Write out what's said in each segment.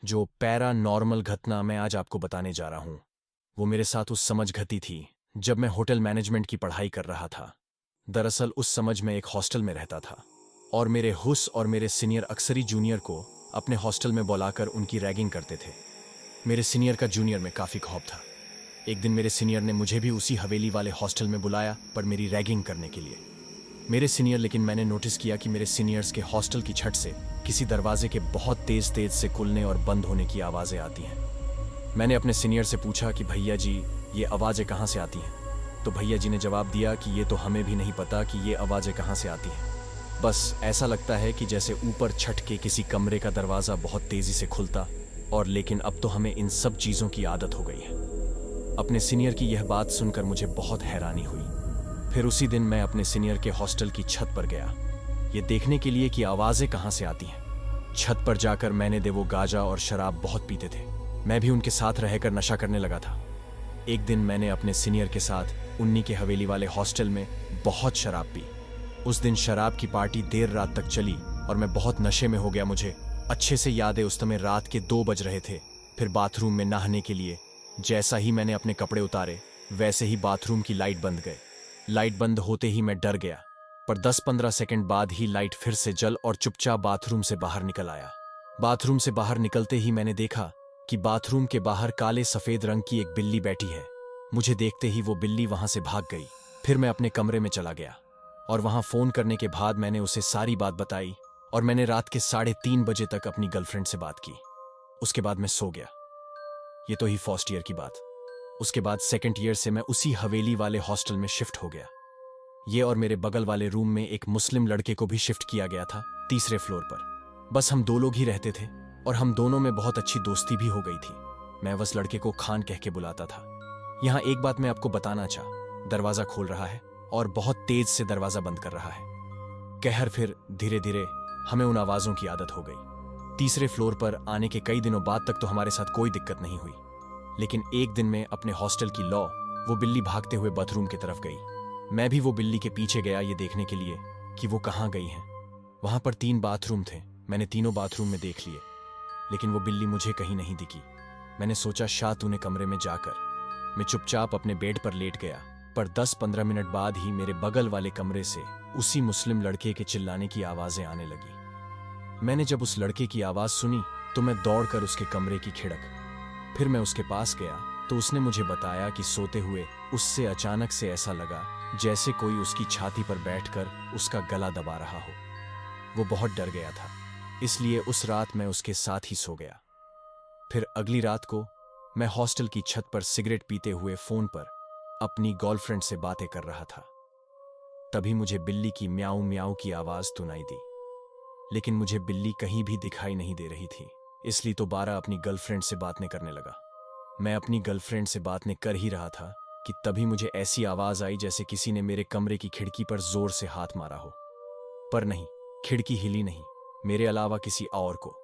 जो पैरानॉर्मल घटना मैं आज आपको बताने जा रहा हूँ, वो मेरे साथ उस समझ घटी थी जब मैं होटल मैनेजमेंट की पढ़ाई कर रहा था। दरअसल उस समझ में एक हॉस्टल में रहता था और मेरे हुस और मेरे सीनियर अक्सर ही जूनियर को अपने हॉस्टल में बुलाकर उनकी रैगिंग करते थे। मेरे सीनियर का जूनियर में काफ़ी खौफ था। एक दिन मेरे सीनियर ने मुझे भी उसी हवेली वाले हॉस्टल में बुलाया, पर मेरी रैगिंग करने के लिए। मेरे सीनियर लेकिन मैंने नोटिस किया कि मेरे सीनियर्स के हॉस्टल की छत से किसी दरवाजे के बहुत तेज तेज से खुलने और बंद होने की आवाज़ें आती हैं। मैंने अपने सीनियर से पूछा कि भैया जी, ये आवाज़ें कहाँ से आती हैं? तो भैया जी ने जवाब दिया कि ये तो हमें भी नहीं पता कि ये आवाज़ें कहाँ से आती हैं। बस ऐसा लगता है कि जैसे ऊपर छत के किसी कमरे का दरवाज़ा बहुत तेज़ी से खुलता, और लेकिन अब तो हमें इन सब चीज़ों की आदत हो गई है। अपने सीनियर की यह बात सुनकर मुझे बहुत हैरानी हुई। फिर उसी दिन मैं अपने सीनियर के हॉस्टल की छत पर गया, ये देखने के लिए कि आवाज़ें कहाँ से आती हैं। छत पर जाकर मैंने वो गांजा और शराब बहुत पीते थे। मैं भी उनके साथ रहकर नशा करने लगा था। एक दिन मैंने अपने सीनियर के साथ उन्हीं के हवेली वाले हॉस्टल में बहुत शराब पी। उस दिन शराब की पार्टी देर रात तक चली और मैं बहुत नशे में हो गया। मुझे अच्छे से याद है, उस समय रात के 2 बज रहे थे। फिर बाथरूम में नहाने के लिए जैसा ही मैंने अपने कपड़े उतारे, वैसे ही बाथरूम की लाइट बंद गए। लाइट बंद होते ही मैं डर गया, पर 10-15 सेकंड बाद ही लाइट फिर से जल और चुपचाप बाथरूम से बाहर निकल आया। बाथरूम से बाहर निकलते ही मैंने देखा कि बाथरूम के बाहर काले सफेद रंग की एक बिल्ली बैठी है। मुझे देखते ही वो बिल्ली वहां से भाग गई। फिर मैं अपने कमरे में चला गया और वहां फोन करने के बाद मैंने उसे सारी बात बताई और मैंने रात के 3:30 बजे तक अपनी गर्लफ्रेंड से बात की। उसके बाद मैं सो गया। ये तो ही फर्स्ट ईयर की बात। उसके बाद सेकंड ईयर से मैं उसी हवेली वाले हॉस्टल में शिफ्ट हो गया। ये और मेरे बगल वाले रूम में एक मुस्लिम लड़के को भी शिफ्ट किया गया था, तीसरे फ्लोर पर। बस हम 2 लोग ही रहते थे और हम दोनों में बहुत अच्छी दोस्ती भी हो गई थी। मैं बस लड़के को खान कह के बुलाता था। यहाँ एक बात मैं आपको बताना चाह, दरवाजा खोल रहा है और बहुत तेज से दरवाजा बंद कर रहा है। कहर फिर धीरे धीरे हमें उन आवाजों की आदत हो गई। तीसरे फ्लोर पर आने के कई दिनों बाद तक तो हमारे साथ कोई दिक्कत नहीं हुई, लेकिन एक दिन में अपने हॉस्टल की वो बिल्ली भागते हुए बाथरूम की तरफ गई। मैं भी वो बिल्ली के पीछे गया, ये देखने के लिए कि वो कहाँ गई है। वहां पर 3 बाथरूम थे। मैंने तीनों बाथरूम में देख लिए, लेकिन वो बिल्ली मुझे कहीं नहीं दिखी। मैंने सोचा शायद तूने कमरे में जाकर। मैं चुपचाप अपने बेड पर लेट गया, पर 10-15 मिनट बाद ही मेरे बगल वाले कमरे से उसी मुस्लिम लड़के के चिल्लाने की आवाजें आने लगी। मैंने जब उस लड़के की आवाज सुनी तो मैं दौड़कर उसके कमरे की खिड़क, फिर मैं उसके पास गया तो उसने मुझे बताया कि सोते हुए उससे अचानक से ऐसा लगा जैसे कोई उसकी छाती पर बैठकर उसका गला दबा रहा हो। वो बहुत डर गया था, इसलिए उस रात मैं उसके साथ ही सो गया। फिर अगली रात को मैं हॉस्टल की छत पर सिगरेट पीते हुए फोन पर अपनी गर्लफ्रेंड से बातें कर रहा था। तभी मुझे बिल्ली की म्याऊ म्याऊ की आवाज सुनाई दी, लेकिन मुझे बिल्ली कहीं भी दिखाई नहीं दे रही थी। इसलिए दोबारा अपनी गर्लफ्रेंड से बातें करने लगा। मैं अपनी गर्लफ्रेंड से बातें कर ही रहा था कि तभी मुझे ऐसी आवाज आई जैसे किसी ने मेरे कमरे की खिड़की पर जोर से हाथ मारा हो। पर नहीं, खिड़की हिली नहीं, मेरे अलावा किसी और को।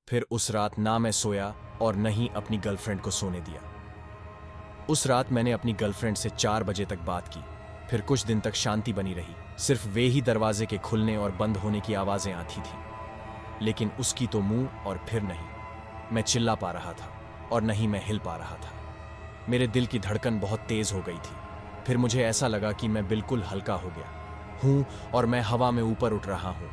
फिर उस रात ना मैं सोया और न ही अपनी गर्लफ्रेंड को सोने दिया। उस रात मैंने अपनी गर्लफ्रेंड से 4 बजे तक बात की। फिर कुछ दिन तक शांति बनी रही, सिर्फ वे ही दरवाजे के खुलने और बंद होने की आवाजें आती थी, लेकिन उसकी तो मुंह और फिर नहीं मैं चिल्ला पा रहा था और नहीं मैं हिल पा रहा था। मेरे दिल की धड़कन बहुत तेज हो गई थी। फिर मुझे ऐसा लगा कि मैं बिल्कुल हल्का हो गया हूं और मैं हवा में ऊपर उठ रहा हूं,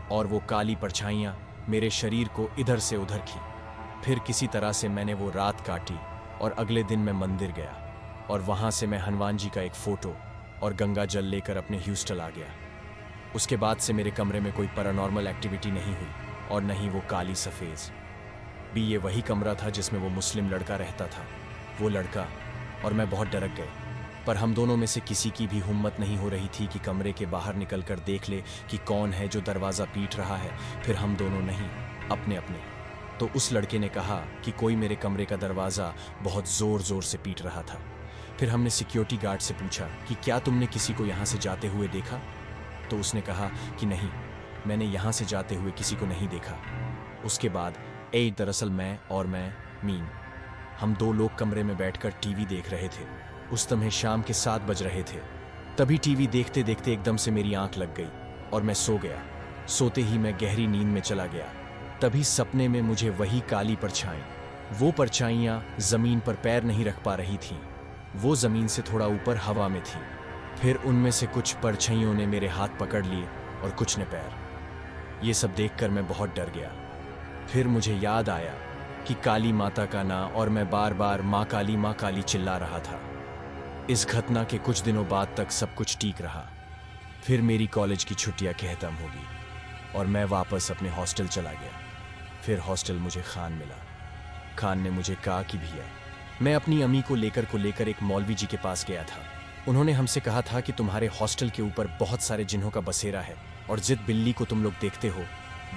और वो काली परछाइयां मेरे शरीर को इधर से उधर खींच। फिर किसी तरह से मैंने वो रात काटी और अगले दिन मैं मंदिर गया और वहां से मैं हनुमान जी का एक फोटो और गंगा जल लेकर अपने हॉस्टल आ गया। उसके बाद से मेरे कमरे में कोई पैरानॉर्मल एक्टिविटी नहीं हुई और न ही वो काली सफेद भी। ये वही कमरा था जिसमें वो मुस्लिम लड़का रहता था। वो लड़का और मैं बहुत डर गए, पर हम दोनों में से किसी की भी हिम्मत नहीं हो रही थी कि कमरे के बाहर निकलकर देख ले कि कौन है जो दरवाज़ा पीट रहा है। फिर हम दोनों नहीं, अपने अपने। तो उस लड़के ने कहा कि कोई मेरे कमरे का दरवाज़ा बहुत ज़ोर ज़ोर से पीट रहा था। फिर हमने सिक्योरिटी गार्ड से पूछा कि क्या तुमने किसी को यहाँ से जाते हुए देखा? तो उसने कहा कि नहीं, मैंने यहाँ से जाते हुए किसी को नहीं देखा। उसके बाद दरअसल मैं और मीन, हम 2 लोग कमरे में बैठकर टीवी देख रहे थे। उस समय शाम के 7 बज रहे थे। तभी टीवी देखते देखते एकदम से मेरी आंख लग गई और मैं सो गया। सोते ही मैं गहरी नींद में चला गया। तभी सपने में मुझे वही काली परछाई, वो परछाइयाँ जमीन पर पैर नहीं रख पा रही थीं, वो जमीन से थोड़ा ऊपर हवा में थी। फिर उनमें से कुछ परछाइयों ने मेरे हाथ पकड़ लिए और कुछ ने पैर। ये सब देखकर मैं बहुत डर गया। फिर मुझे याद आया कि काली माता का नाम, और मैं बार बार माँ काली चिल्ला रहा था। इस घटना के कुछ दिनों बाद तक सब कुछ ठीक रहा। फिर मेरी कॉलेज की छुट्टियां खत्म हो गई और मैं वापस अपने हॉस्टल चला गया। फिर हॉस्टल मुझे खान मिला। खान ने मुझे कहा कि भैया, मैं अपनी अम्मी को लेकर एक मौलवी जी के पास गया था। उन्होंने हमसे कहा था कि तुम्हारे हॉस्टल के ऊपर बहुत सारे जिन्हों का बसेरा है, और जिस बिल्ली को तुम लोग देखते हो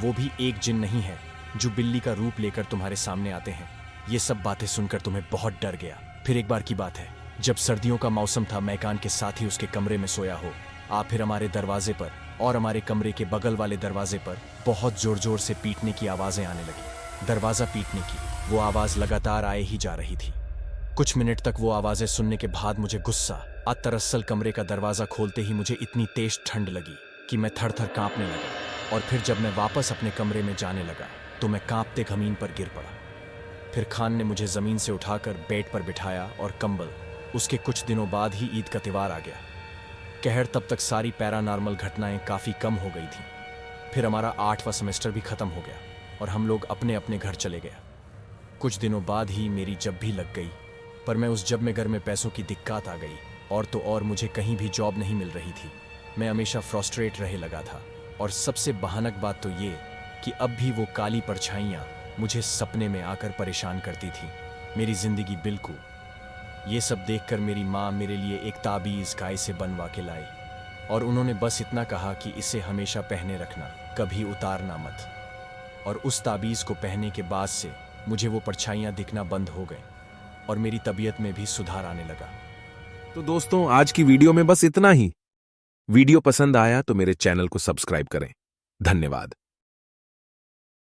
वो भी एक जिन नहीं है जो बिल्ली का रूप लेकर तुम्हारे सामने आते हैं। ये सब बातें सुनकर तुम्हें बहुत डर गया। फिर एक बार की बात है, जब सर्दियों का मौसम था, मैं कान के साथ ही उसके कमरे में सोया हो। आप फिर हमारे दरवाजे पर और हमारे कमरे के बगल वाले दरवाजे पर बहुत जोर जोर से पीटने की आवाजें आने लगी। दरवाजा पीटने की वो आवाज लगातार आए ही जा रही थी। कुछ मिनट तक वो आवाजें सुनने के बाद मुझे गुस्सा आ। दरअसल कमरे का दरवाजा खोलते ही मुझे इतनी तेज ठंड लगी कि मैं थर थर कांपने लगा, और फिर जब मैं वापस अपने कमरे में जाने लगा तो मैं कांपते जमीन पर गिर पड़ा। फिर खान ने मुझे जमीन से उठाकर बेड पर बिठाया और कंबल। उसके कुछ दिनों बाद ही ईद का त्योहार आ गया। कहर तब तक सारी पैरानॉर्मल घटनाएं काफी कम हो गई थी। फिर हमारा 8वां सेमेस्टर भी खत्म हो गया और हम लोग अपने अपने घर चले गए। कुछ दिनों बाद ही मेरी जब भी लग गई, पर मैं उस जब में घर में पैसों की दिक्कत आ गई, और तो और मुझे कहीं भी जॉब नहीं मिल रही थी। मैं हमेशा फ्रस्ट्रेट रहे लगा था, और सबसे भयानक बात तो ये कि अब भी वो काली परछाइयाँ मुझे सपने में आकर परेशान करती थी। मेरी जिंदगी बिल्कुल। ये सब देखकर मेरी माँ मेरे लिए एक ताबीज़ गाय से बनवा के लाई, और उन्होंने बस इतना कहा कि इसे हमेशा पहने रखना, कभी उतारना मत। और उस ताबीज़ को पहनने के बाद से मुझे वो परछाइयाँ दिखना बंद हो गई और मेरी तबीयत में भी सुधार आने लगा। तो दोस्तों, आज की वीडियो में बस इतना ही। वीडियो पसंद आया तो मेरे चैनल को सब्सक्राइब करें। धन्यवाद।